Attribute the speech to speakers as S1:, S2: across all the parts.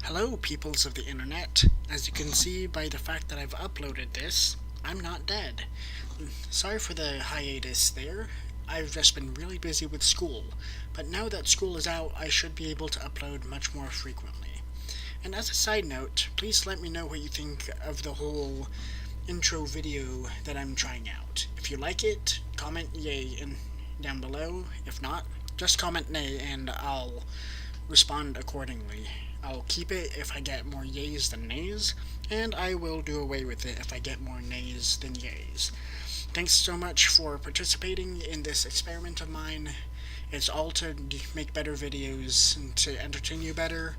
S1: Hello, peoples of the internet. As you can see by the fact that I've uploaded this, I'm not dead. Sorry for the hiatus there. I've just been really busy with school, but now that school is out, I should be able to upload much more frequently. And as a side note, please let me know what you think of the whole intro video that I'm trying out. If you like it, comment yay down below. If not, just comment nay and I'll respond accordingly. I'll keep it if I get more yays than nays, and I will do away with it if I get more nays than yays. Thanks so much for participating in this experiment of mine. It's all to make better videos, and to entertain you better,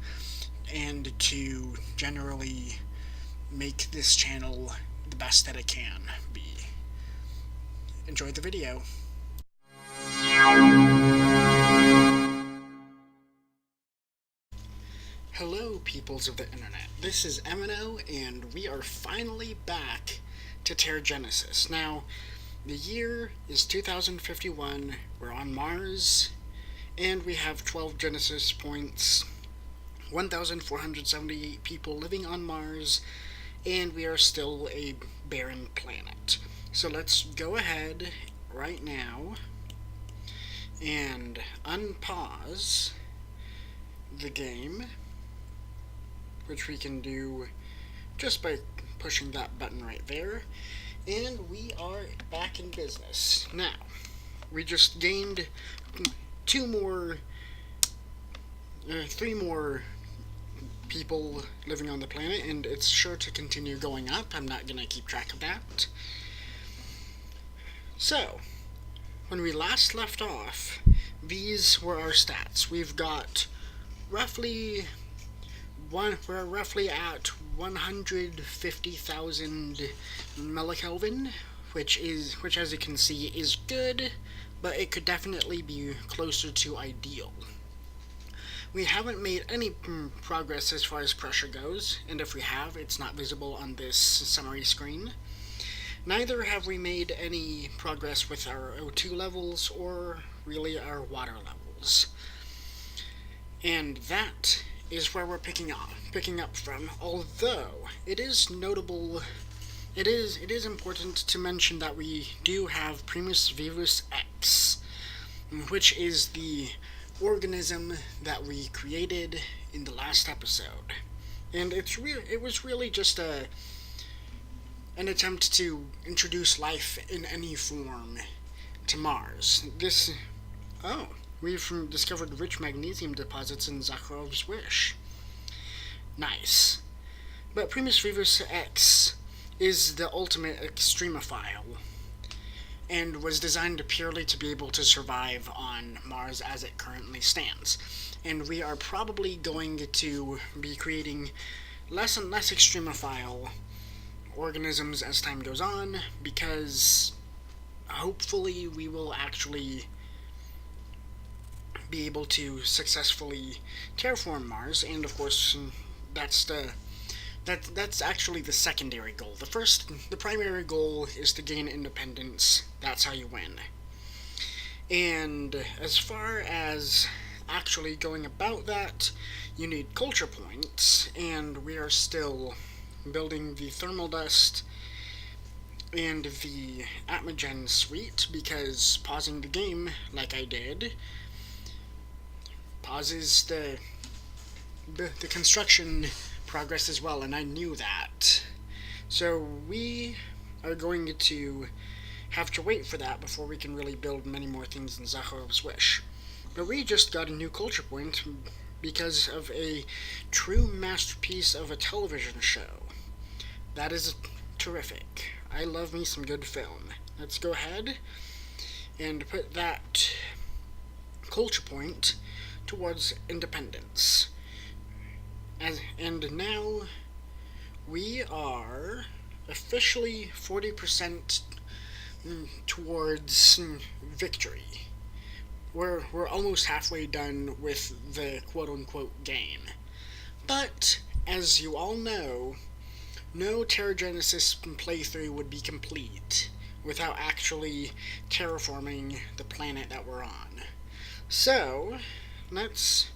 S1: and to generally make this channel the best that it can be. Enjoy the video. Hello, peoples of the internet. This is Eminough, and we are finally back to TerraGenesis. Now, the year is 2051, we're on Mars, and we have 12 Genesis points, 1,478 people living on Mars, and we are still a barren planet. So let's go ahead right now and unpause the game, which we can do just by pushing that button right there, and we are back in business. Now, we just gained three more people living on the planet, and it's sure to continue going up. I'm not gonna keep track of that. So, when we last left off, these were our stats. We've got we're roughly at 150,000 millikelvin, which as you can see is good, but it could definitely be closer to ideal. We haven't made any progress as far as pressure goes, and if we have, it's not visible on this summary screen. Neither have we made any progress with our O2 levels or really our water levels. And that is where we're picking up from. Although it is notable, it is important to mention that we do have Primus Vivus X, which is the organism that we created in the last episode, and it was really just an attempt to introduce life in any form to Mars. We've discovered rich magnesium deposits in Zakharov's Wish. Nice. But Primus Vivus X is the ultimate extremophile, and was designed purely to be able to survive on Mars as it currently stands. And we are probably going to be creating less and less extremophile organisms as time goes on, because hopefully we will actually be able to successfully terraform Mars, and of course that's actually the secondary goal. The primary goal is to gain independence. That's how you win. And as far as actually going about that, you need culture points, and we are still building the thermal dust and the Atmogen suite, because pausing the game like I did pauses the construction progress as well, and I knew that. So we are going to have to wait for that before we can really build many more things in Zakharov's Wish. But we just got a new culture point because of a true masterpiece of a television show. That is terrific. I love me some good film. Let's go ahead and put that culture point towards independence. And now we are officially 40% towards victory. We're almost halfway done with the quote-unquote game. But, as you all know, no TerraGenesis playthrough would be complete without actually terraforming the planet that we're on. So, let's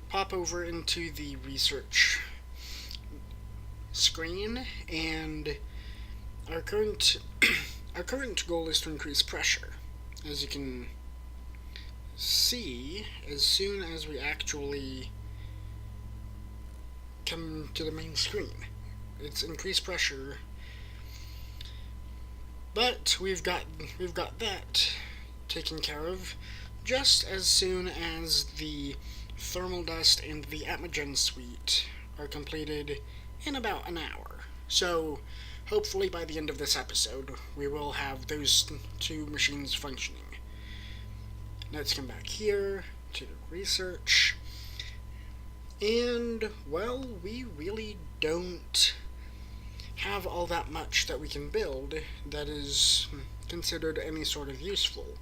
S1: pop over into the research screen, and our current our current goal is to increase pressure. As you can see, as soon as we actually come to the main screen, it's increased pressure. But we've got that taken care of just as soon as the thermal dust and the Atmogen suite are completed in about an hour. So hopefully by the end of this episode we will have those two machines functioning. Let's come back here to research. And, well, we really don't have all that much that we can build that is considered any sort of useful.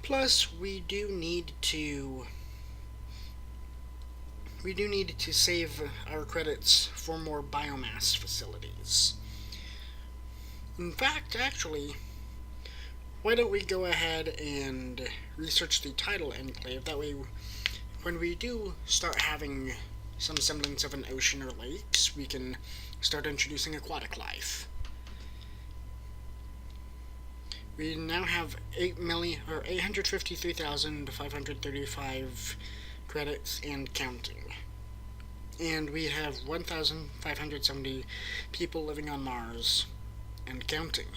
S1: Plus, we do need to save our credits for more biomass facilities. In fact, actually, why don't we go ahead and research the tidal enclave? That way, when we do start having some semblance of an ocean or lakes, we can start introducing aquatic life. We now have 853,535 credits and counting. And we have 1,570 people living on Mars and counting.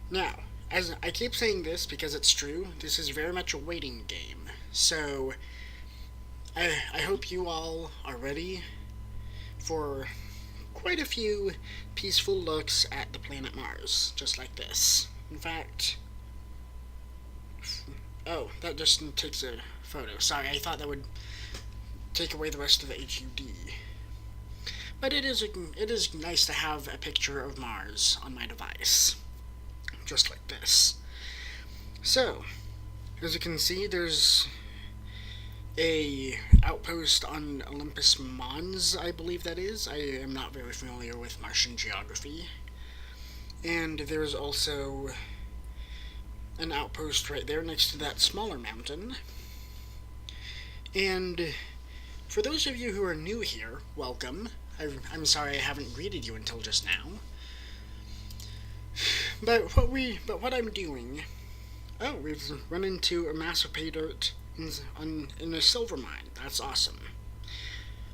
S1: Now, as I keep saying this because it's true, this is very much a waiting game. So, I hope you all are ready for quite a few peaceful looks at the planet Mars, just like this. In fact, oh, that just takes a photo. Sorry, I thought that would take away the rest of the HUD. But it is nice to have a picture of Mars on my device, just like this. So, as you can see, there's a outpost on Olympus Mons, I believe that is. I am not very familiar with Martian geography. And there's also an outpost right there next to that smaller mountain. And for those of you who are new here, welcome. I'm sorry I haven't greeted you until just now. But what I'm doing... Oh, we've run into a massive pay dirt in a silver mine. That's awesome.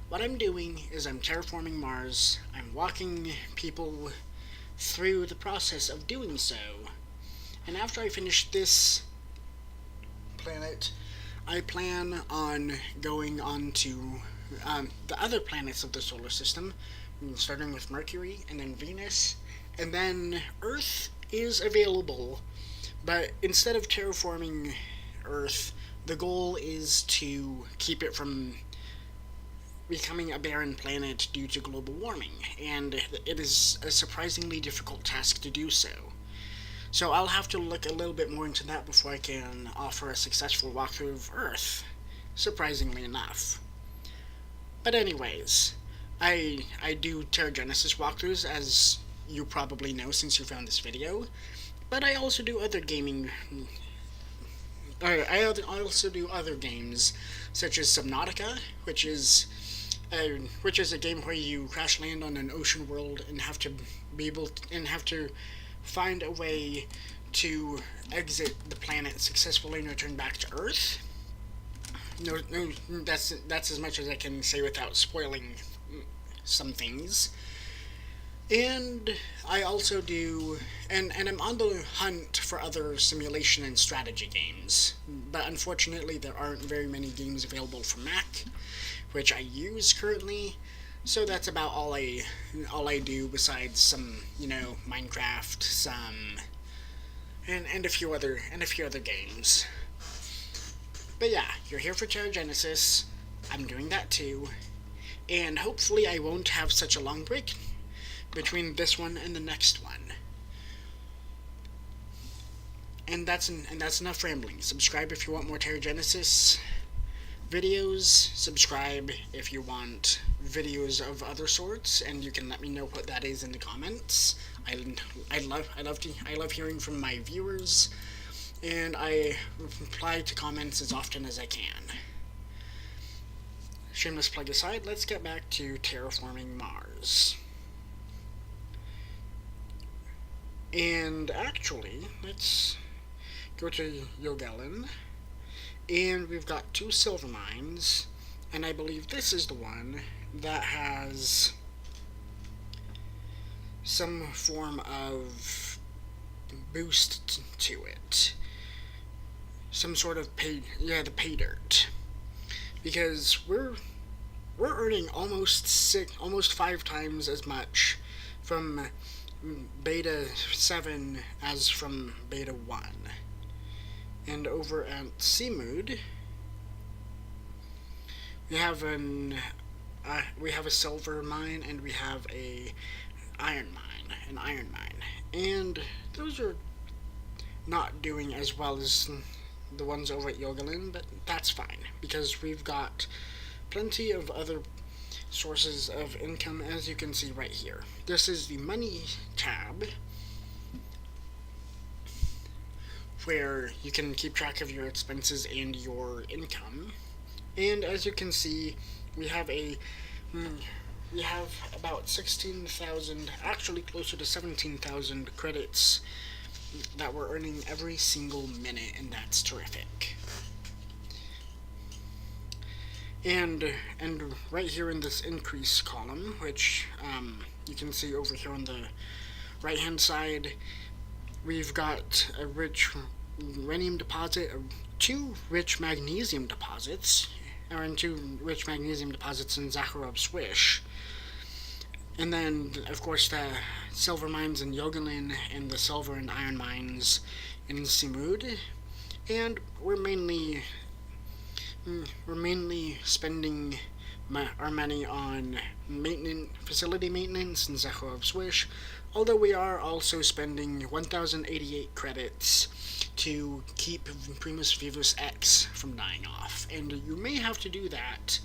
S1: What I'm doing is I'm terraforming Mars. I'm walking people through the process of doing so. And after I finish this planet, I plan on going on to the other planets of the solar system, starting with Mercury and then Venus, and then Earth is available. But instead of terraforming Earth, the goal is to keep it from becoming a barren planet due to global warming, and it is a surprisingly difficult task to do so. So I'll have to look a little bit more into that before I can offer a successful walkthrough of Earth, surprisingly enough. But anyways, I do TerraGenesis walkthroughs, as you probably know since you found this video, but I also do other gaming... I also do other games, such as Subnautica, which is a game where you crash land on an ocean world and have to find a way to exit the planet successfully and return back to Earth. No, that's as much as I can say without spoiling some things. And I also do, and I'm on the hunt for other simulation and strategy games, but unfortunately there aren't very many games available for Mac, which I use currently, so that's about all I do besides some, Minecraft, and a few other games. But yeah, you're here for TerraGenesis, I'm doing that too, and hopefully I won't have such a long break between this one and the next one. And that's enough rambling. Subscribe if you want more TerraGenesis videos. Subscribe if you want videos of other sorts, and you can let me know what that is in the comments. I love hearing from my viewers, and I reply to comments as often as I can. shameless plug aside, let's get back to Terraforming Mars. And actually, let's go to Yogellon, and we've got 2 silver mines, and I believe this is the one that has some form of boost to it. Some sort of the pay dirt. Because we're earning almost 5 times as much from beta 7 as from beta 1. And over at Seamood, we have a silver mine and we have an iron mine, and those are not doing as well as the ones over at Yogellon, but that's fine because we've got plenty of other sources of income, as you can see right here. This is the money tab, where you can keep track of your expenses and your income. And as you can see, we have about 16,000, actually closer to 17,000 credits that we're earning every single minute, and that's terrific. And right here in this increase column, which you can see over here on the right hand side, we've got a rich uranium deposit, 2 rich magnesium deposits, and 2 rich magnesium deposits in Zakharov Swish. And then, of course, the silver mines in Yogellon and the silver and iron mines in Seamood. And we're mainly spending our money on facility maintenance in Zakharov Swish, although we are also spending 1,088 credits to keep Primus Vivus X from dying off. And you may have to do that,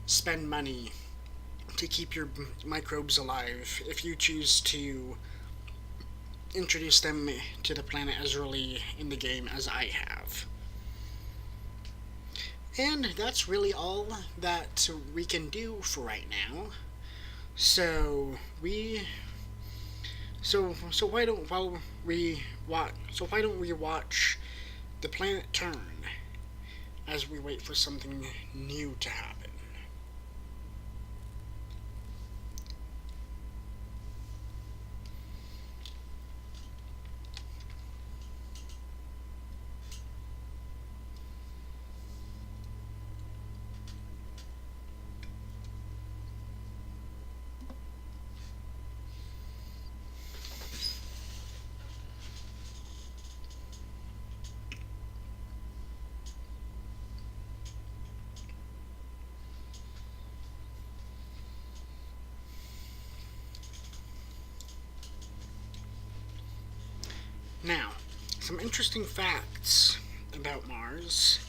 S1: spend money to keep your microbes alive if you choose to introduce them to the planet as early in the game as I have. And that's really all that we can do for right now. So why don't we watch the planet turn as we wait for something new to happen. Now, some interesting facts about Mars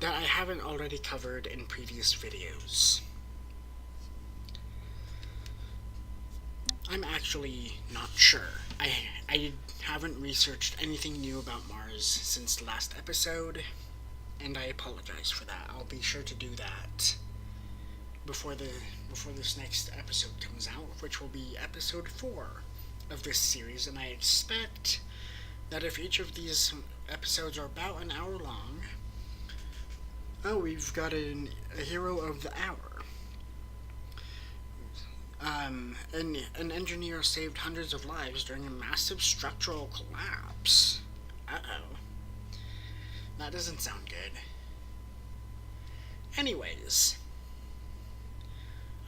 S1: that I haven't already covered in previous videos. I'm actually not sure. I haven't researched anything new about Mars since the last episode, and I apologize for that. I'll be sure to do that before this next episode comes out, which will be episode 4 of this series, and I expect that if each of these episodes are about an hour long, we've got a hero of the hour. An engineer saved hundreds of lives during a massive structural collapse. Uh-oh. That doesn't sound good. Anyways,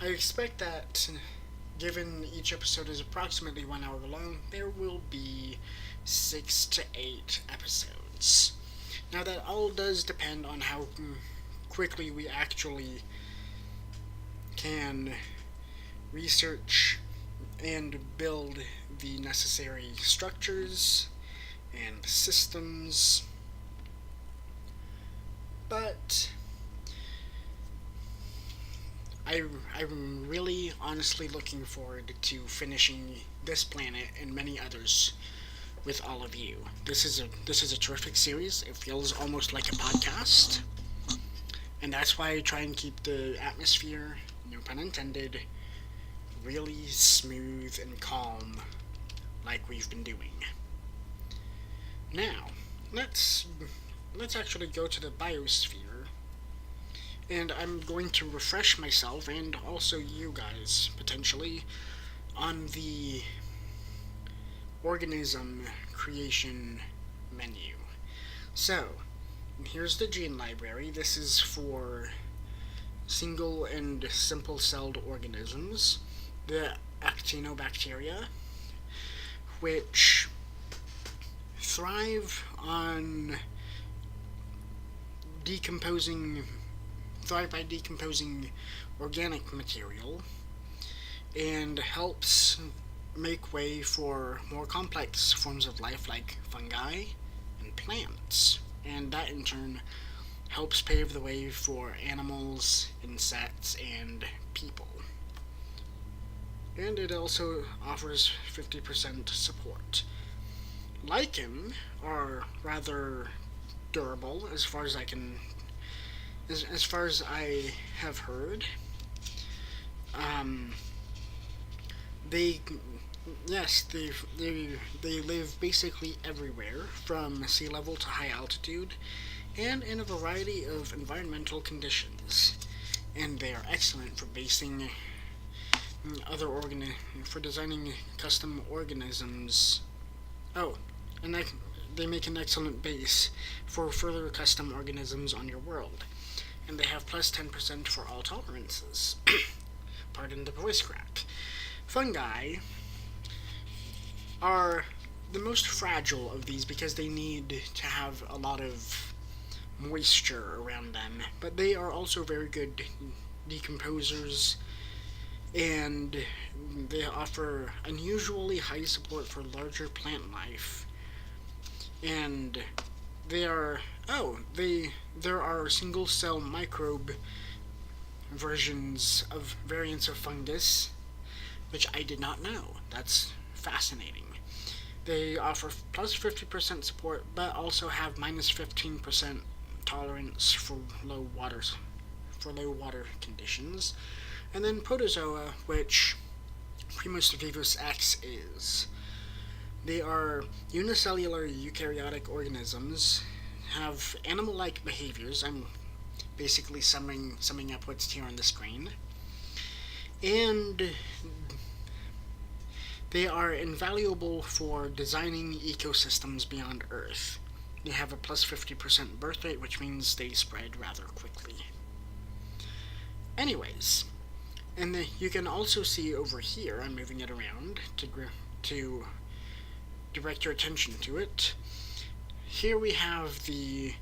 S1: I expect that, given each episode is approximately 1 hour long, there will be 6 to 8 episodes. Now, that all does depend on how quickly we actually can research and build the necessary structures and systems. But I'm really honestly looking forward to finishing this planet and many others with all of you. This is a terrific series. It feels almost like a podcast, And that's why I try and keep the atmosphere, no pun intended, really smooth and calm, like we've been doing. Now, let's actually go to the biosphere, and I'm going to refresh myself and also you guys potentially on the organism creation menu. So, here's the gene library. This is for single and simple celled organisms. The actinobacteria, which thrive by decomposing organic material and helps make way for more complex forms of life like fungi and plants. And that in turn helps pave the way for animals, insects, and people. And it also offers 50% support. Lichen are rather durable as far as I have heard. They live basically everywhere from sea level to high altitude and in a variety of environmental conditions. And they are excellent for for designing custom organisms. Oh, and they make an excellent base for further custom organisms on your world. And they have plus 10% for all tolerances. Pardon the voice crack. Fungi are the most fragile of these because they need to have a lot of moisture around them, but they are also very good decomposers, and they offer unusually high support for larger plant life. And there are single cell microbe variants of fungus, which I did not know. That's fascinating. They offer plus 50% support, but also have minus 15% tolerance for low water conditions. And then protozoa, which Primus Vivus X is. They are unicellular eukaryotic organisms, have animal-like behaviors. I'm basically summing up what's here on the screen. And they are invaluable for designing ecosystems beyond Earth. They have a plus 50% birth rate, which means they spread rather quickly. Anyways, and you can also see over here, I'm moving it around to direct your attention to it. Here we have the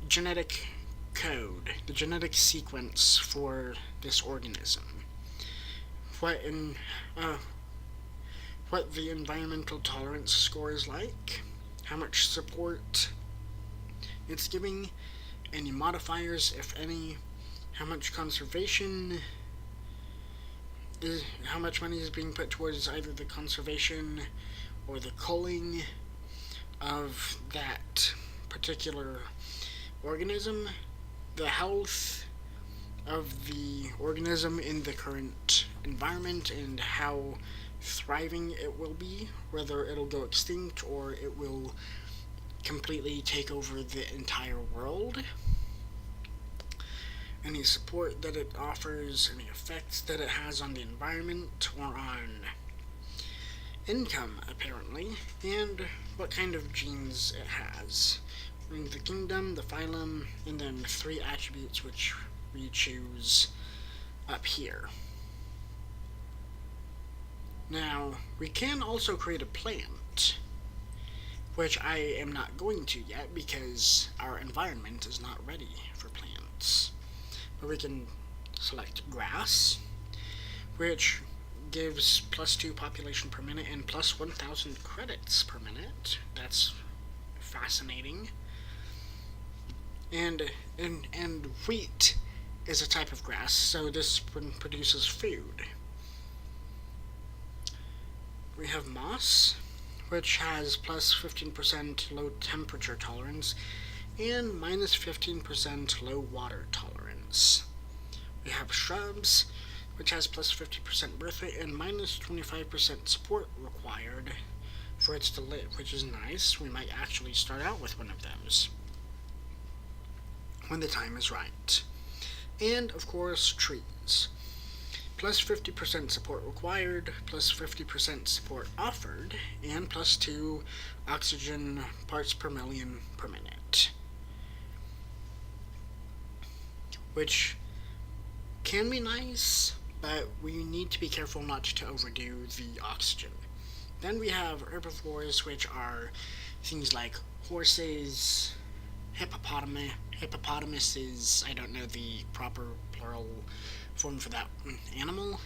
S1: genetic code, the genetic sequence for this organism. What the environmental tolerance score is like, how much support it's giving, any modifiers, if any, how much how much money is being put towards either the conservation or the culling of that particular organism, the health of the organism in the current environment, and how thriving it will be, whether it'll go extinct or it will completely take over the entire world, any support that it offers, any effects that it has on the environment or on income, apparently, and what kind of genes it has. The kingdom, the phylum, and then 3 attributes which we choose up here. Now, we can also create a plant, which I am not going to yet because our environment is not ready for plants. But we can select grass, which gives plus 2 population per minute and plus 1,000 credits per minute. That's fascinating. And wheat is a type of grass, so this produces food. We have moss, which has plus 15% low temperature tolerance and minus 15% low water tolerance. We have shrubs, which has plus 50% birth rate and minus 25% support required for it to live, which is nice. We might actually start out with one of those when the time is right. And, of course, trees. Plus 50% support required, plus 50% support offered, and plus 2 oxygen parts per million per minute. Which can be nice, but we need to be careful not to overdo the oxygen. Then we have herbivores, which are things like horses, hippopotamuses, I don't know the proper plural form for that animal,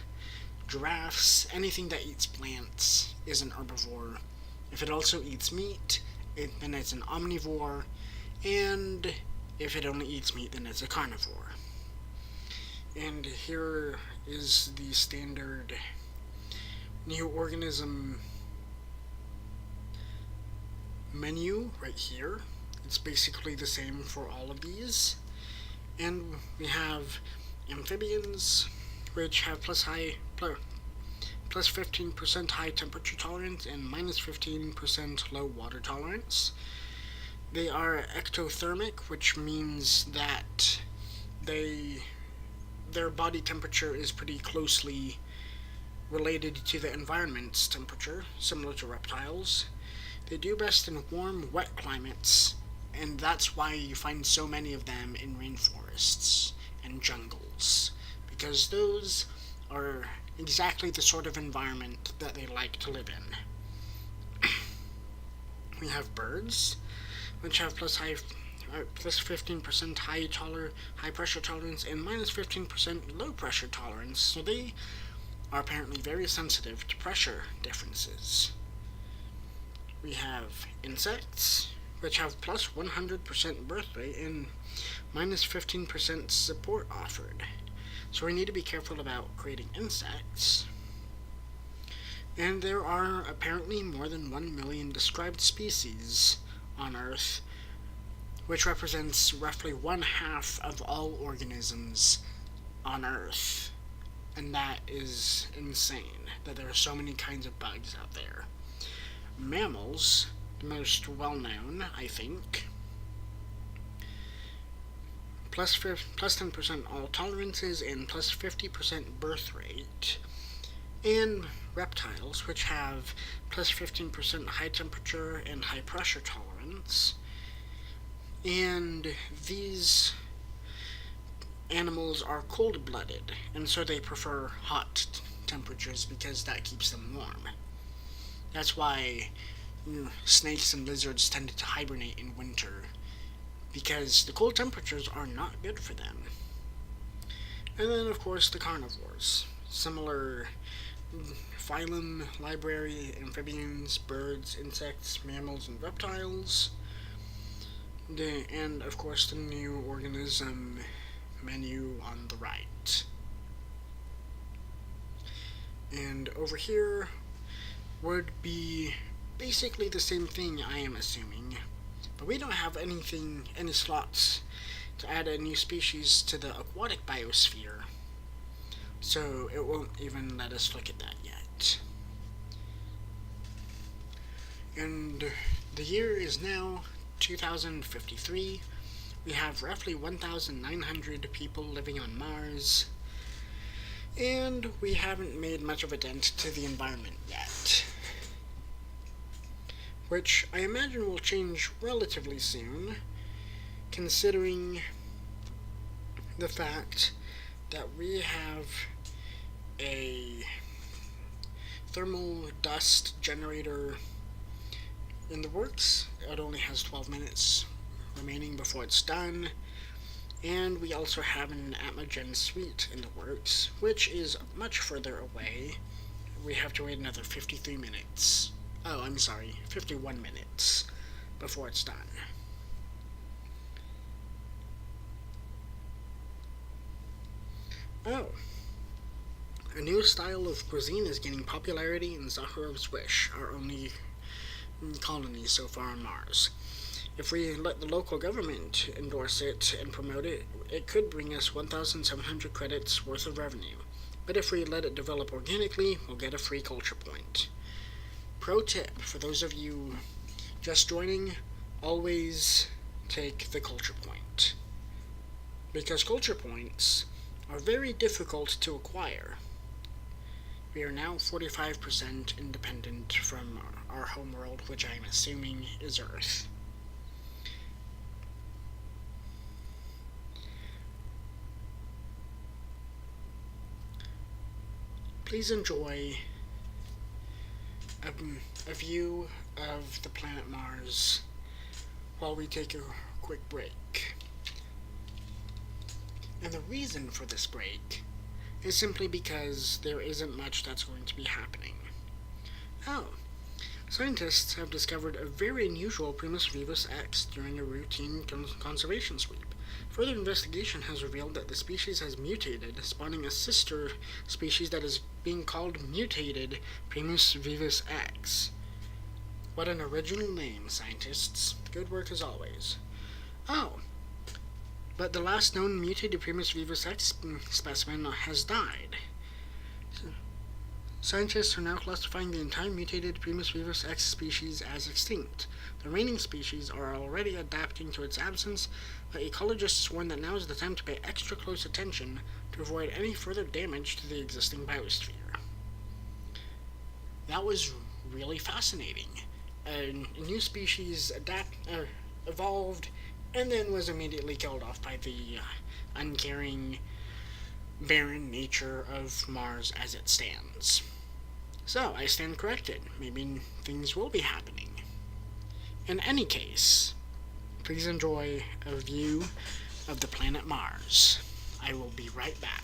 S1: giraffes, anything that eats plants is an herbivore. If it also eats meat, then it's an omnivore, and if it only eats meat, then it's a carnivore. And here is the standard new organism menu right here. It's basically the same for all of these. And we have amphibians, which have plus 15% high temperature tolerance and minus 15% low water tolerance. They are ectothermic, which means that their body temperature is pretty closely related to the environment's temperature, similar to reptiles. They do best in warm, wet climates, and that's why you find so many of them in rainforests and jungles, because those are exactly the sort of environment that they like to live in. We have birds, which have plus 15% high pressure tolerance and minus 15% low pressure tolerance, so they are apparently very sensitive to pressure differences. We have insects, which have plus 100% birth rate and minus 15% support offered. So we need to be careful about creating insects. And there are apparently more than 1 million described species on Earth, which represents roughly 1/2 of all organisms on Earth. And that is insane, that there are so many kinds of bugs out there. Mammals, the most well-known, I think, plus 10% all tolerances and plus 50% birth rate. And reptiles, which have plus 15% high temperature and high pressure tolerance. And these animals are cold-blooded, and so they prefer hot temperatures because that keeps them warm. That's why snakes and lizards tend to hibernate in winter, because the cold temperatures are not good for them. And then, of course, the carnivores. Similar phylum, library, amphibians, birds, insects, mammals, and reptiles. And, of course, the new organism menu on the right. And over here would be basically the same thing, I am assuming, but we don't have any slots to add a new species to the aquatic biosphere, so it won't even let us look at that yet. And the year is now 2053. We have roughly 1,900 people living on Mars, and we haven't made much of a dent to the environment yet, which I imagine will change relatively soon, considering the fact that we have a thermal dust generator in the works. It only has 12 minutes remaining before it's done, and we also have an Atmogen suite in the works, which is much further away. We have to wait another 53 minutes. 51 minutes before it's done. Oh, a new style of cuisine is gaining popularity in Zakharov's Wish, our only colony so far on Mars. If we let the local government endorse it and promote it, it could bring us 1,700 credits worth of revenue. But if we let it develop organically, we'll get a free culture point. Pro tip for those of you just joining, always take the culture point. Because culture points are very difficult to acquire. We are now 45% independent from our homeworld, which I'm assuming is Earth. Please enjoy a view of the planet Mars while we take a quick break. And the reason for this break is simply because there isn't much that's going to be happening. Oh, scientists have discovered a very unusual Primus vivus X during a routine conservation sweep. Further investigation has revealed that the species has mutated, spawning a sister species that is being called mutated Primus vivus X. What an original name, scientists. Good work as always. Oh, but the last known mutated Primus vivus X specimen has died. Scientists are now classifying the entire mutated Primus vivus X species as extinct. The remaining species are already adapting to its absence, but ecologists warn that now is the time to pay extra close attention to avoid any further damage to the existing biosphere. That was really fascinating. A new species evolved and then was immediately killed off by the uncaring, barren nature of Mars as it stands. So, I stand corrected. Maybe things will be happening. In any case, please enjoy a view of the planet Mars. I will be right back.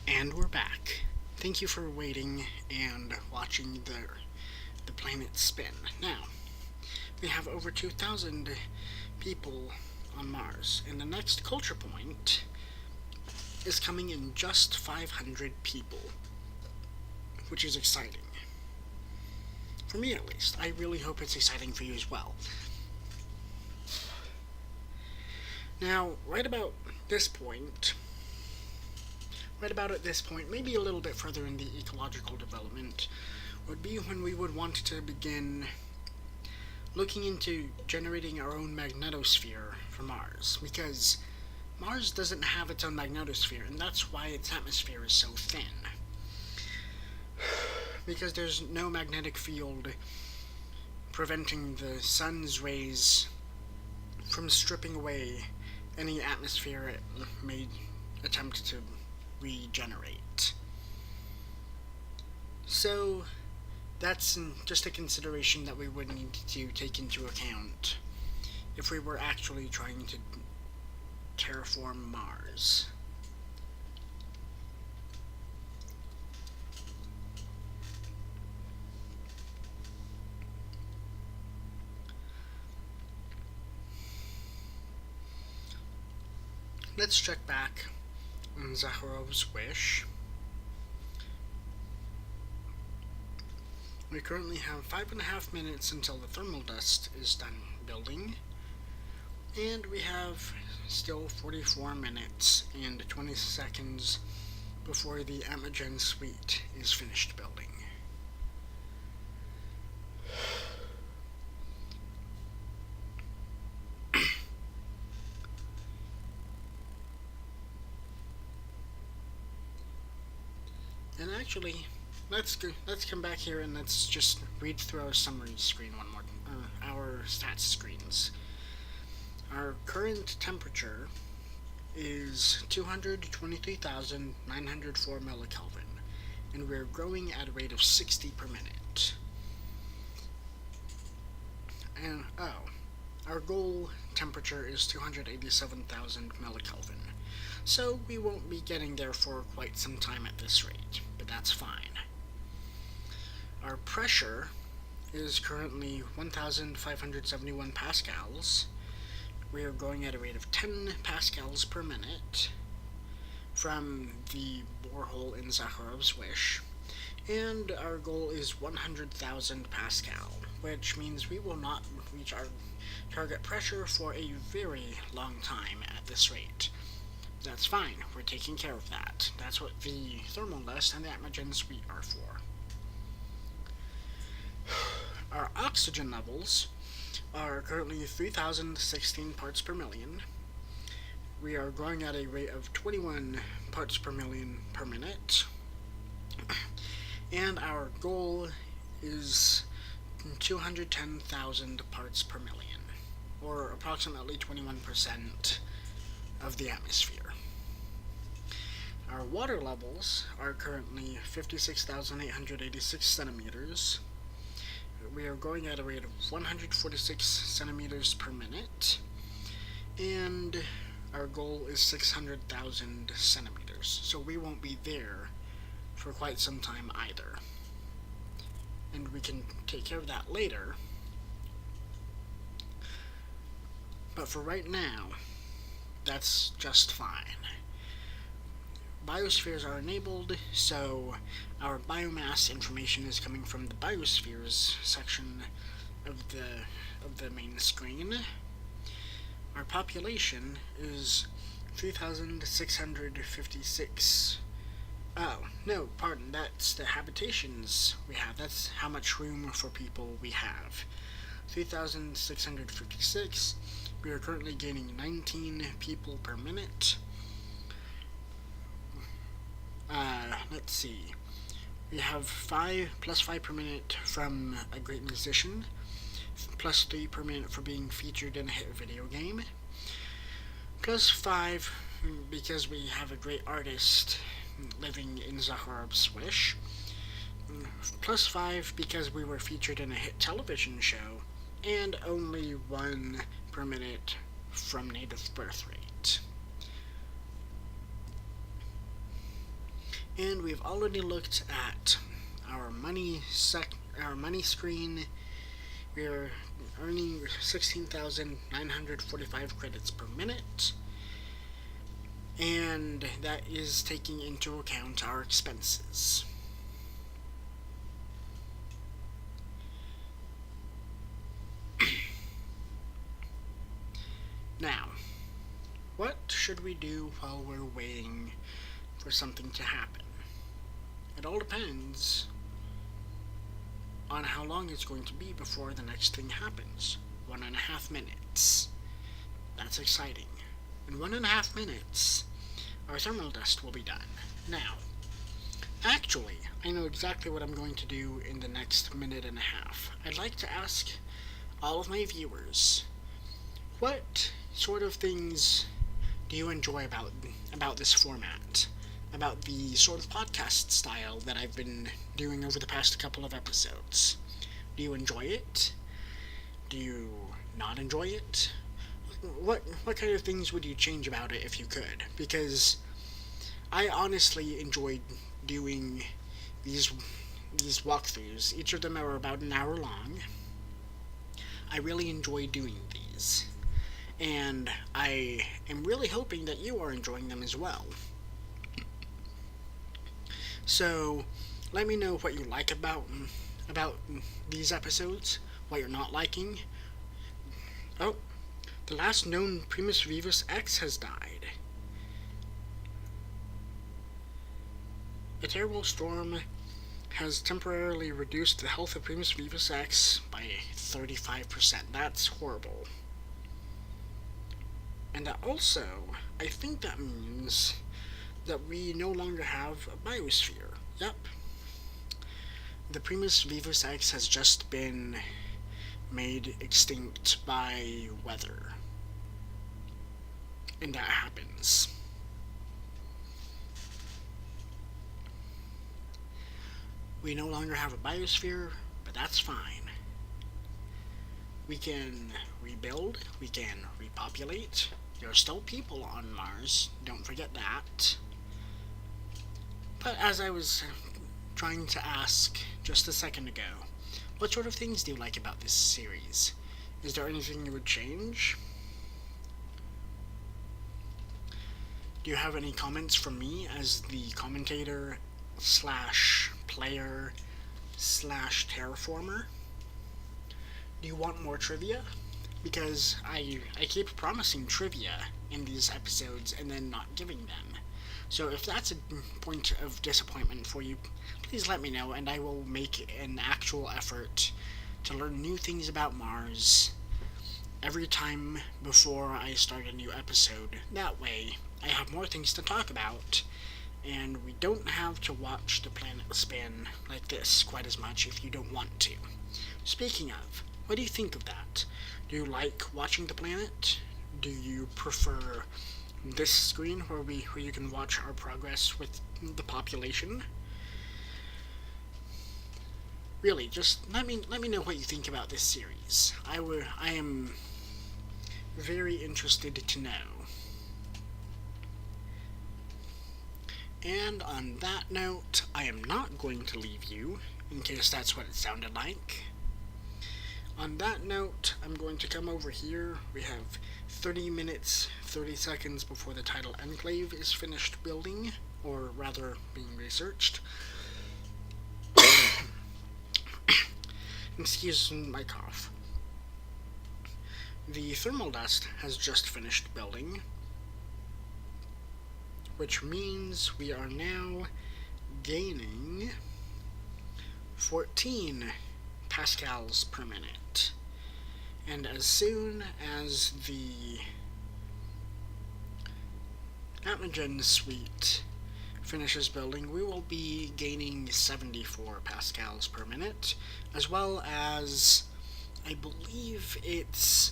S1: And we're back. Thank you for waiting and watching the planet spin. Now, we have over 2,000 people on Mars, and the next culture point is coming in just 500 people, which is exciting. For me, at least. I really hope it's exciting for you as well. Now, right about at this point, maybe a little bit further in the ecological development, would be when we would want to begin looking into generating our own magnetosphere for Mars, because Mars doesn't have its own magnetosphere, and that's why its atmosphere is so thin. Because there's no magnetic field preventing the sun's rays from stripping away any atmosphere it may attempt to regenerate. So that's just a consideration that we would need to take into account if we were actually trying to terraform Mars. let's check back on Zakharov's wish. We currently have 5.5 minutes until the thermal dust is done building, and we have still 44 minutes and 20 seconds before the Eminough suite is finished building. And actually, let's come back here and let's just read through our summary screen one more, our stats screens. Our current temperature is 223,904 millikelvin, and we're growing at a rate of 60 per minute. And our goal temperature is 287,000 millikelvin. So we won't be getting there for quite some time at this rate, but that's fine. Our pressure is currently 1,571 pascals. We are going at a rate of 10 pascals per minute from the borehole in Zakharov's wish, and our goal is 100,000 pascal, which means we will not reach our target pressure for a very long time at this rate. That's fine, we're taking care of that. That's what the thermal dust and the Eminough suite are for. Our oxygen levels are currently 3,016 parts per million. We are growing at a rate of 21 parts per million per minute. And our goal is 210,000 parts per million, or approximately 21% of the atmosphere. Our water levels are currently 56,886 centimeters. We are going at a rate of 146 centimeters per minute, and our goal is 600,000 centimeters, so we won't be there for quite some time either. And we can take care of that later. But for right now, that's just fine. Biospheres are enabled, so our biomass information is coming from the biospheres section of the main screen. Our population is 3,656. Oh, no, pardon, that's the habitations we have. That's how much room for people we have. 3,656. We are currently gaining 19 people per minute. Let's see. We have 5 plus 5 per minute from a great musician, plus 3 per minute for being featured in a hit video game, plus 5 because we have a great artist living in Zakharov's wish, plus 5 because we were featured in a hit television show, and only 1 per minute from native birth rate. And we've already looked at our money screen. We are earning 16,945 credits per minute, and that is taking into account our expenses. Now, what should we do while we're waiting for something to happen? It all depends on how long it's going to be before the next thing happens. 1.5 minutes. That's exciting. In 1.5 minutes, our thermal dust will be done. Now, actually, I know exactly what I'm going to do in the next minute and a half. I'd like to ask all of my viewers, what sort of things do you enjoy about this format? About the sort of podcast style that I've been doing over the past couple of episodes. Do you enjoy it? Do you not enjoy it? What kind of things would you change about it if you could? Because I honestly enjoyed doing these walkthroughs. Each of them are about an hour long. I really enjoy doing these. and I am really hoping that you are enjoying them as well. So, let me know what you like about these episodes, what you're not liking. Oh, the last known Primus Vivus X has died. A terrible storm has temporarily reduced the health of Primus Vivus X by 35%. That's horrible. And also, I think that means that we no longer have a biosphere. Yep. The Primus Vivus X has just been made extinct by weather. And that happens. We no longer have a biosphere, but that's fine. We can rebuild, we can repopulate. There are still people on Mars, don't forget that. But as I was trying to ask just a second ago, what sort of things do you like about this series? Is there anything you would change? Do you have any comments from me as the commentator slash player slash terraformer? Do you want more trivia? Because I keep promising trivia in these episodes and then not giving them. So if that's a point of disappointment for you, please let me know and I will make an actual effort to learn new things about Mars every time before I start a new episode. That way, I have more things to talk about, and we don't have to watch the planet spin like this quite as much if you don't want to. Speaking of, what do you think of that? Do you like watching the planet? Do you prefer this screen where you can watch our progress with the population? Really, just let me know what you think about this series. I am very interested to know. And on that note, I am not going to leave you, in case that's what it sounded like. On that note, I'm going to come over here. We have 30 minutes, 30 seconds before the tidal enclave is finished building, or rather being researched. Excuse my cough. The thermal dust has just finished building, which means we are now gaining 14 pascals per minute. And as soon as the Atmogen suite finishes building, we will be gaining 74 pascals per minute, as well as, I believe it's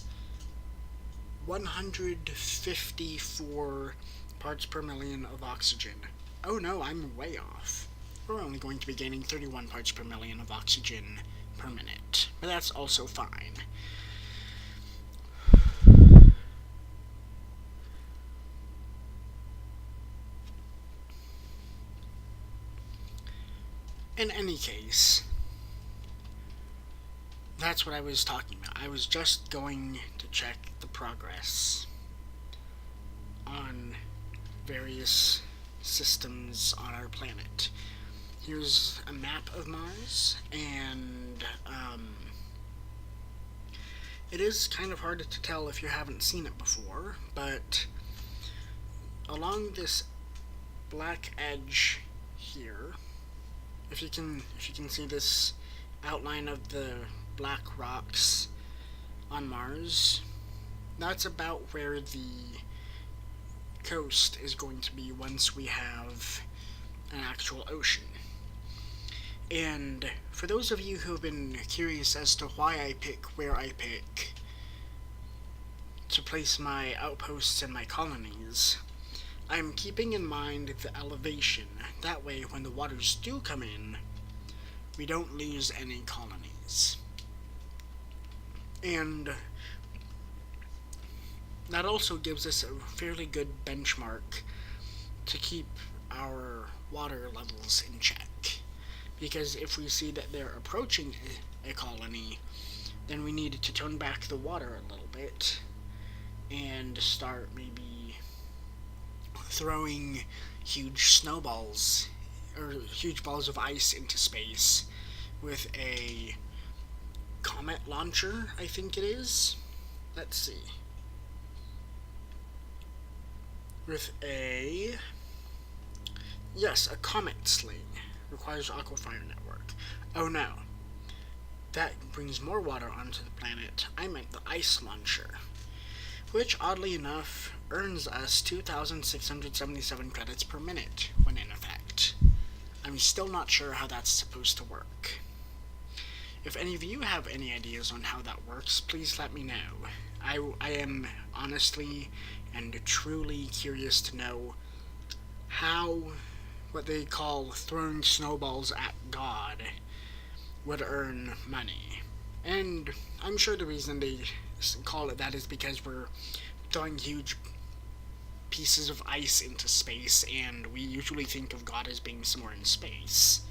S1: 154 parts per million of oxygen. Oh no, I'm way off. We're only going to be gaining 31 parts per million of oxygen per minute, but that's also fine. In any case, that's what I was talking about. I was just going to check the progress on various systems on our planet. Here's a map of Mars, and it is kind of hard to tell if you haven't seen it before, but along this black edge here, if you can see this outline of the black rocks on Mars, that's about where the coast is going to be once we have an actual ocean. And for those of you who have been curious as to why I pick where I pick to place my outposts and my colonies, I'm keeping in mind the elevation. That way, when the waters do come in, we don't lose any colonies. And that also gives us a fairly good benchmark to keep our water levels in check. Because if we see that they're approaching a colony, then we need to turn back the water a little bit and start maybe throwing huge snowballs or huge balls of ice into space with a comet launcher, I think it is. Let's see. With a... Yes, a comet sling. Requires aquafire network. Oh no. That brings more water onto the planet. I meant the ice launcher. Which, oddly enough, earns us 2,677 credits per minute when in effect. I'm still not sure how that's supposed to work. If any of you have any ideas on how that works, please let me know. I am honestly and truly curious to know how what they call throwing snowballs at God would earn money. And I'm sure the reason they call it that is because we're throwing huge pieces of ice into space, and we usually think of God as being somewhere in space.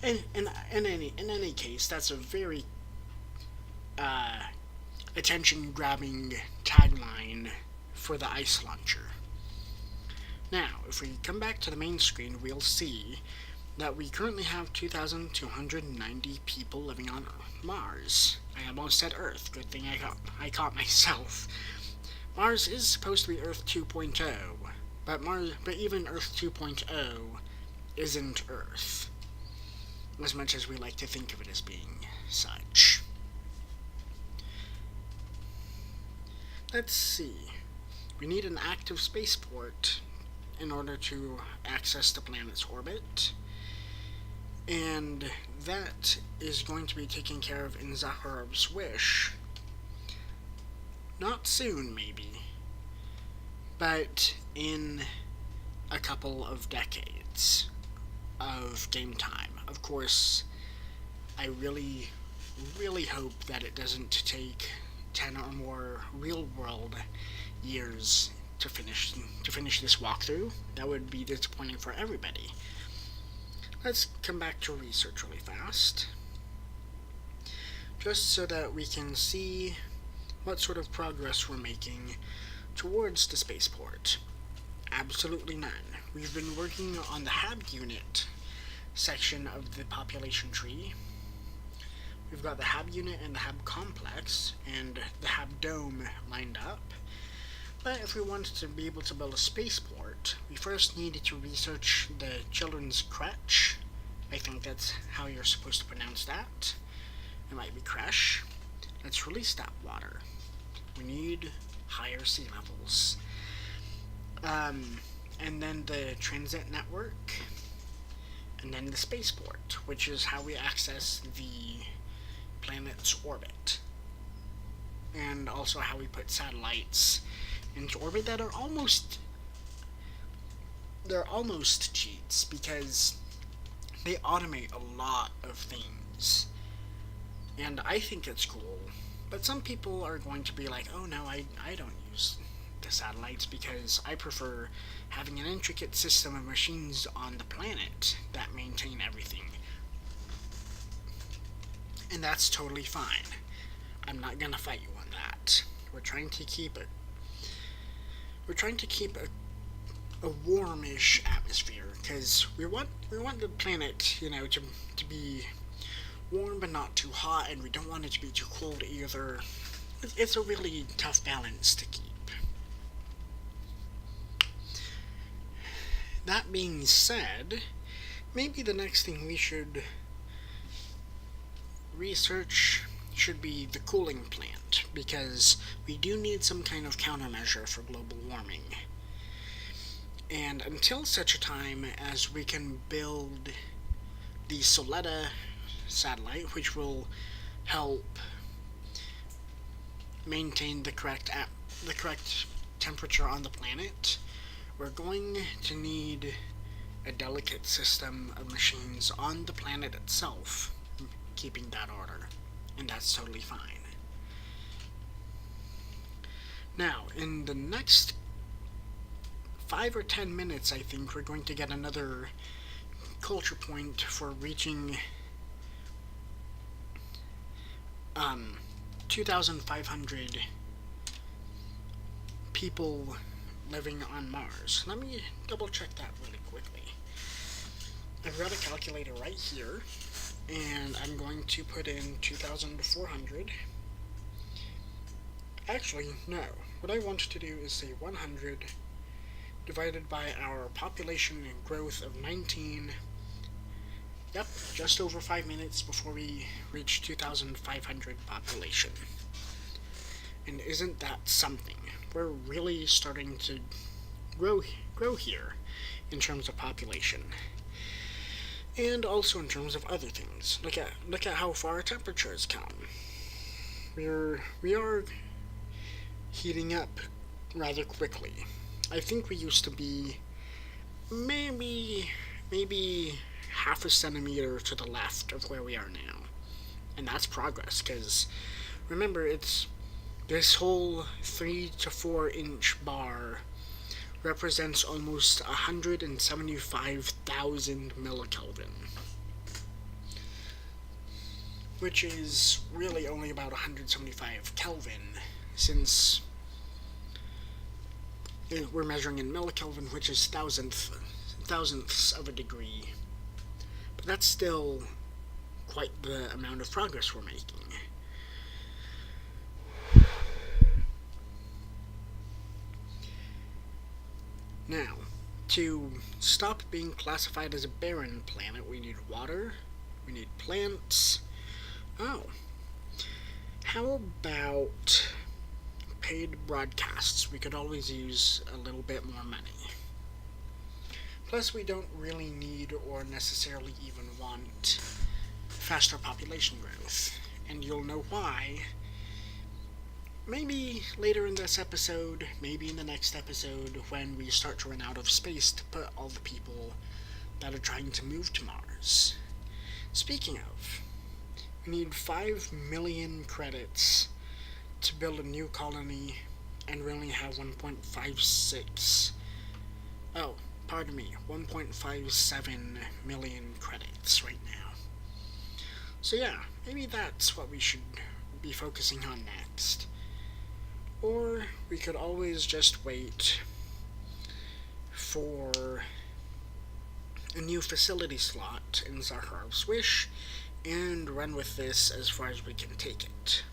S1: In any case, that's a very attention-grabbing tagline for the ice launcher. Now, if we come back to the main screen, we'll see that we currently have 2,290 people living on Mars. I almost said Earth. Good thing I caught myself. Mars is supposed to be Earth 2.0, but even Earth 2.0 isn't Earth, as much as we like to think of it as being such. Let's see. We need an active spaceport in order to access the planet's orbit, and that is going to be taken care of in Zaharov's wish. Not soon, maybe, but in a couple of decades of game time. Of course, I really, really hope that it doesn't take 10 or more real-world years to finish this walkthrough. That would be disappointing for everybody. Let's come back to research really fast, just so that we can see what sort of progress we're making towards the spaceport. Absolutely none. We've been working on the HAB unit section of the population tree. We've got the HAB unit and the HAB complex and the HAB dome lined up. But if we wanted to be able to build a spaceport, we first needed to research the children's crèche. I think that's how you're supposed to pronounce that. It might be creche. Let's release that water. We need higher sea levels. And then the transit network, and then the spaceport, which is how we access the planet's orbit. And also how we put satellites into orbit that are almost cheats, because they automate a lot of things. And I think it's cool. But some people are going to be like, oh no, I don't use the satellites because I prefer having an intricate system of machines on the planet that maintain everything. And that's totally fine. I'm not gonna fight you on that. We're trying to keep a warmish atmosphere, because we want the planet, to be warm but not too hot, and we don't want it to be too cold either. It's a really tough balance to keep. That being said, maybe the next thing we should research should be the cooling plant, because we do need some kind of countermeasure for global warming. And until such a time as we can build the Soletta satellite, which will help maintain the correct temperature on the planet, we're going to need a delicate system of machines on the planet itself, keeping that order, and that's totally fine. Now, in the next 5 or 10 minutes, I think, we're going to get another culture point for reaching 2,500 people living on Mars. Let me double check that really quickly. I've got a calculator right here, and I'm going to put in 2,400. Actually, no. What I want to do is say 100 divided by our population and growth of 19. Yep, just over 5 minutes before we reach 2,500 population. And isn't that something? We're really starting to grow here in terms of population. And also in terms of other things. Look at how far our temperature has come. We are heating up rather quickly. I think we used to be maybe half a centimeter to the left of where we are now. And that's progress, because remember, it's this whole 3 to 4 inch bar represents almost 175,000 millikelvin, which is really only about 175 Kelvin, since we're measuring in millikelvin, which is thousandths of a degree. But that's still quite the amount of progress we're making. Now, to stop being classified as a barren planet, we need water, we need plants. Oh, how about paid broadcasts? We could always use a little bit more money. Plus, we don't really need or necessarily even want faster population growth, and you'll know why. Maybe later in this episode, maybe in the next episode, when we start to run out of space to put all the people that are trying to move to Mars. Speaking of, we need 5 million credits to build a new colony, and we only have 1.57 million credits right now. So yeah, maybe that's what we should be focusing on next. Or we could always just wait for a new facility slot in Zakharov's Wish and run with this as far as we can take it.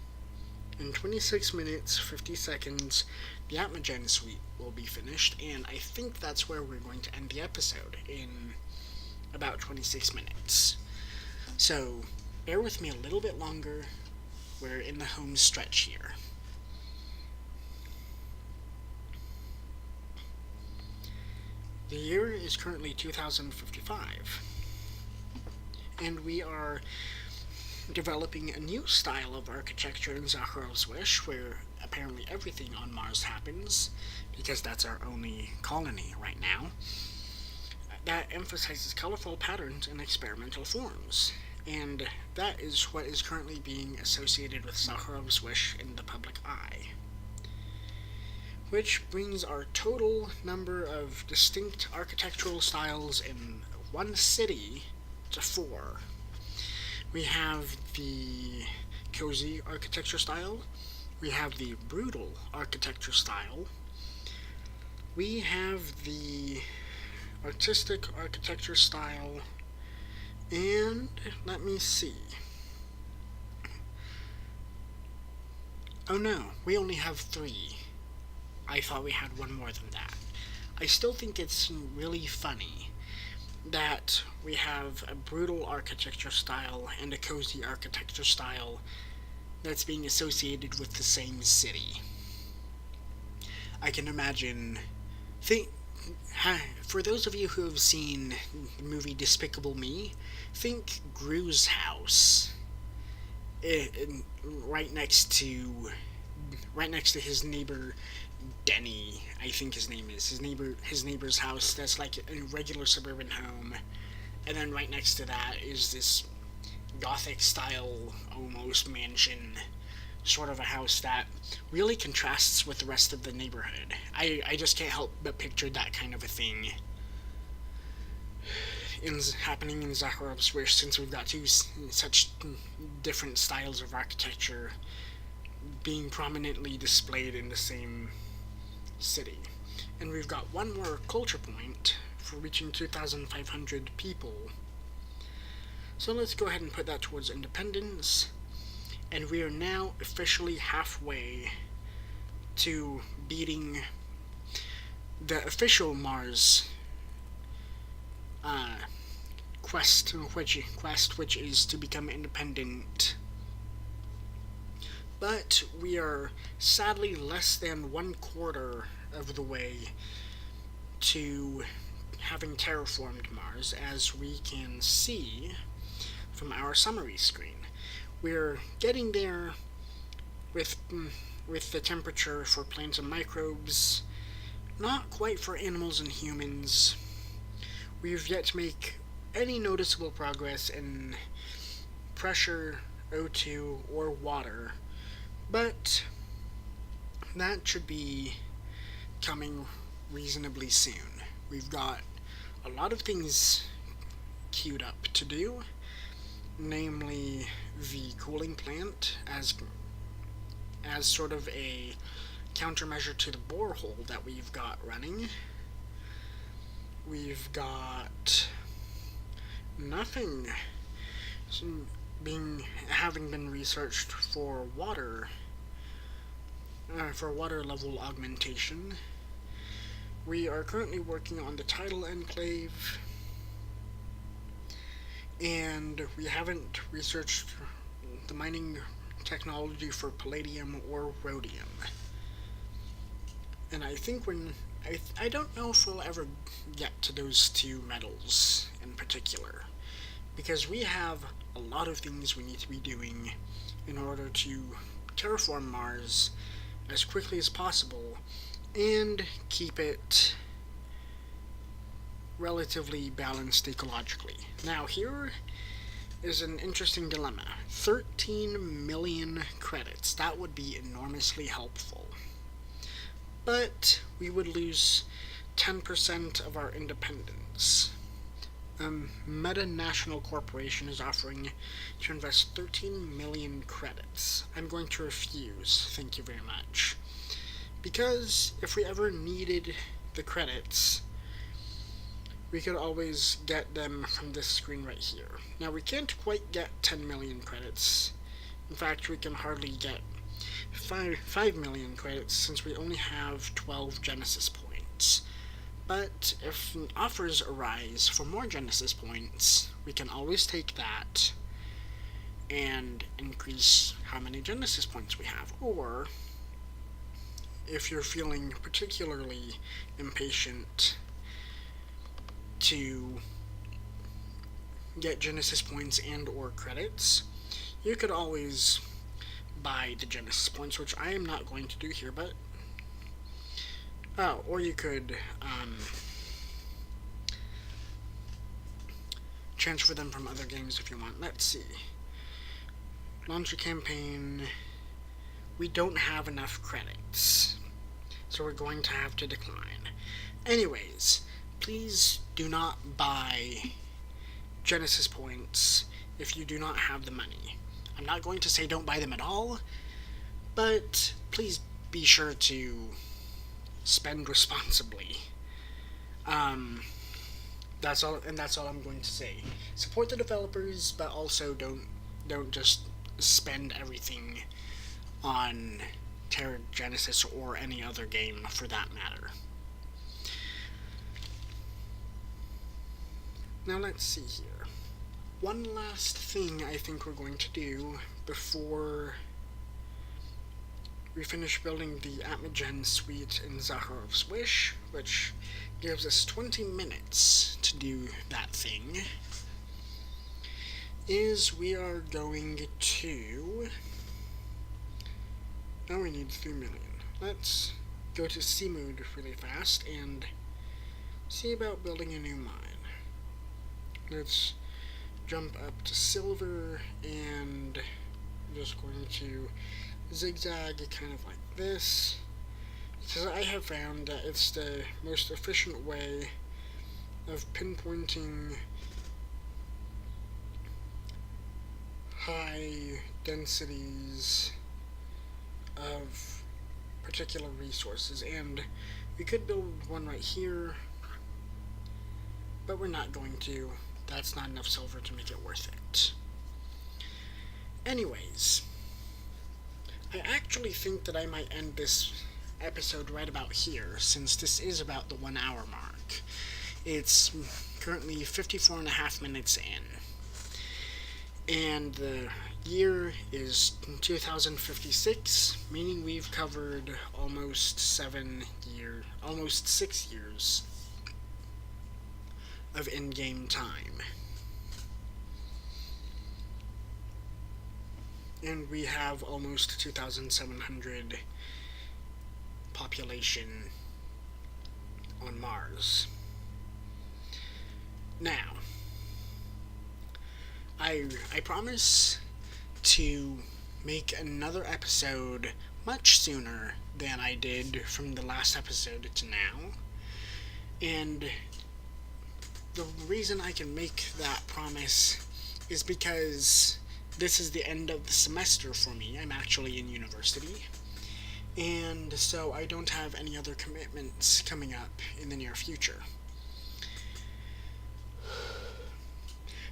S1: In 26 minutes, 50 seconds, the Atmogen suite will be finished, and I think that's where we're going to end the episode, in about 26 minutes. So, bear with me a little bit longer. We're in the home stretch here. The year is currently 2055, and we are developing a new style of architecture in Zakharov's Wish, where apparently everything on Mars happens, because that's our only colony right now, that emphasizes colorful patterns and experimental forms. And that is what is currently being associated with Zakharov's Wish in the public eye. Which brings our total number of distinct architectural styles in one city to 4. We have the cozy architecture style, we have the brutal architecture style, we have the artistic architecture style, and let me see. Oh no, we only have 3. I thought we had one more than that. I still think it's really funny that we have a brutal architecture style and a cozy architecture style that's being associated with the same city. I can imagine... For those of you who have seen the movie Despicable Me, think Gru's house. Right next to his neighbor Denny, I think his name is. His neighbor's house that's like a regular suburban home. And then right next to that is this Gothic style, almost mansion, sort of a house that really contrasts with the rest of the neighborhood. I just can't help but picture that kind of a thing happening in Zakharov's Wish, since we've got two such different styles of architecture being prominently displayed in the same city. And we've got one more culture point for reaching 2,500 people. So let's go ahead and put that towards independence. And we are now officially halfway to beating the official Mars quest, which is to become independent. But we are sadly less than 1/4 of the way to having terraformed Mars, as we can see from our summary screen. We're getting there with the temperature for plants and microbes, not quite for animals and humans. We've yet to make any noticeable progress in pressure, O2, or water, but that should be coming reasonably soon. We've got a lot of things queued up to do, namely the cooling plant as sort of a countermeasure to the borehole that we've got running. We've got nothing having been researched for water level augmentation. We are currently working on the tidal enclave, and we haven't researched the mining technology for palladium or rhodium. And I think I don't know if we'll ever get to those two metals in particular, because we have a lot of things we need to be doing in order to terraform Mars as quickly as possible and keep it relatively balanced ecologically. Now, here is an interesting dilemma. 13 million credits. That would be enormously helpful. But we would lose 10% of our independence. Meta National Corporation is offering to invest 13 million credits. I'm going to refuse, thank you very much. Because if we ever needed the credits, we could always get them from this screen right here. Now, we can't quite get 10 million credits. In fact, we can hardly get 5 million credits since we only have 12 Genesis points. But if offers arise for more Genesis points, we can always take that and increase how many Genesis points we have. Or, if you're feeling particularly impatient to get Genesis points and or credits, you could always buy the Genesis points, which I am not going to do here, but or you could transfer them from other games if you want. Let's see. Launch a campaign. We don't have enough credits, so we're going to have to decline. Anyways, please do not buy Genesis points if you do not have the money. I'm not going to say don't buy them at all, but please be sure to spend responsibly. That's all I'm going to say. Support the developers, but also don't just spend everything on TerraGenesis or any other game for that matter. Now let's see here. One last thing I think we're going to do before we finish building the Atmogen suite in Zakharov's Wish, which gives us 20 minutes to do that thing, is we are going to... Now we need 3 million. Let's go to C mode really fast and see about building a new mine. Let's jump up to silver, and I'm just going to zigzag kind of like this, because I have found that it's the most efficient way of pinpointing high densities of particular resources, and we could build one right here, but we're not going to. That's not enough silver to make it worth it. Anyways, I actually think that I might end this episode right about here, since this is about the 1 hour mark. It's currently 54 and a half minutes in, and the year is 2056, meaning we've covered almost 6 years of in-game time. And we have almost 2,700 population on Mars. Now, I promise to make another episode much sooner than I did from the last episode to now. And the reason I can make that promise is because this is the end of the semester for me. I'm actually in university, and so I don't have any other commitments coming up in the near future.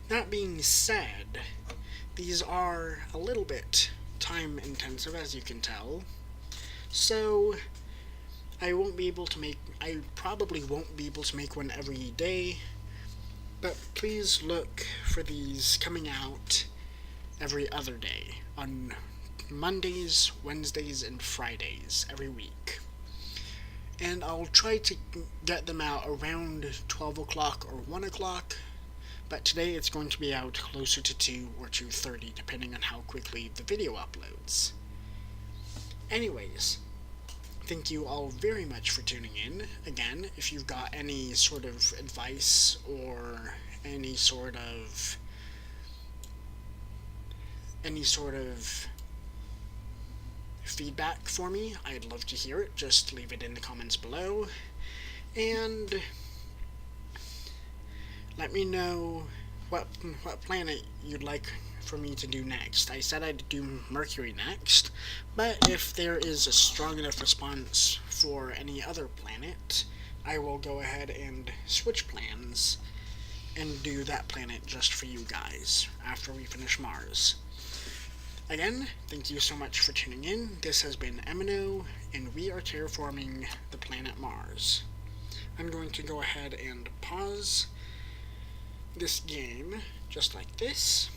S1: That being said, these are a little bit time intensive, as you can tell, so I probably won't be able to make one every day, but please look for these coming out every other day, on Mondays, Wednesdays, and Fridays every week. And I'll try to get them out around 12 o'clock or 1 o'clock, but today it's going to be out closer to 2 or 2:30, depending on how quickly the video uploads. Anyways, thank you all very much for tuning in. Again, if you've got any sort of advice or any sort of feedback for me, I'd love to hear it. Just leave it in the comments below, and let me know what planet you'd like for me to do next. I said I'd do Mercury next, but if there is a strong enough response for any other planet, I will go ahead and switch plans and do that planet just for you guys after we finish Mars. Again, thank you so much for tuning in. This has been Eminough, and we are terraforming the planet Mars. I'm going to go ahead and pause this game just like this,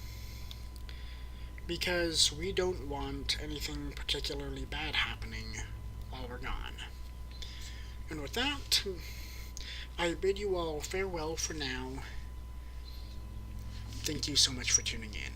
S1: because we don't want anything particularly bad happening while we're gone. And with that, I bid you all farewell for now. Thank you so much for tuning in.